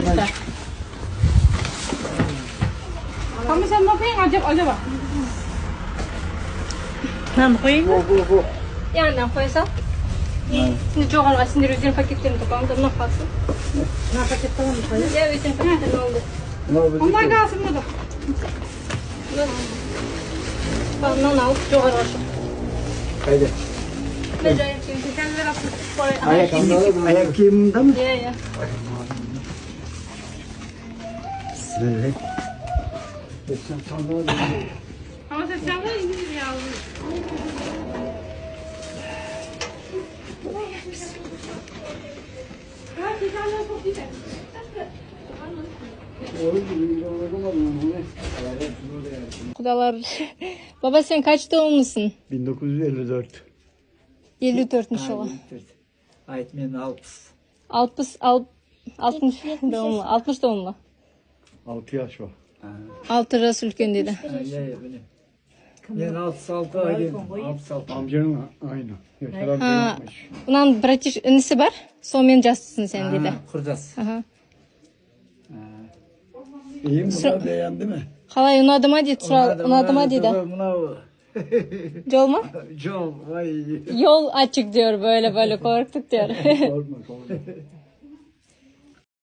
da. Ama sen ne yapıyorsun acaba? Ben koyayım mı? Bu. Yandan koysam. Şimdi çok alma. Şimdi üzerine paketlerini topalım da ne kalsın? Ne paket tamam mı koyayım? Ya üzerine paketlerini oldu. Onlar kalsın burada. Ondan al. Çok alma. Haydi. Ne cahil ki? Sen ver atın. Ayak giyiminde mi? Ya. Evet. Sen sandalı Ama sen var İngiliz yavrum. Kudalar. Baba sen kaç doğumlusun? 1954. 54'müş ola. Ayetmenin 60. 60 doğumlu. 60 doğumlu. 6 yaş var. 6 Resul Könde'de. Ben 66 aydım. 66. Amcanın aynı. Yaşlar Ha, büyükmüş. bunun bratiş inisi var. Somen jastsın sen dedi. Kurdaz. Aha. İyi mi? Bunu beğendi mi? Halay unadıma dedi. Unadıma dedi. Buna Yol mu? John vay. Yol açık diyor böyle korktuk diyor. Korkma.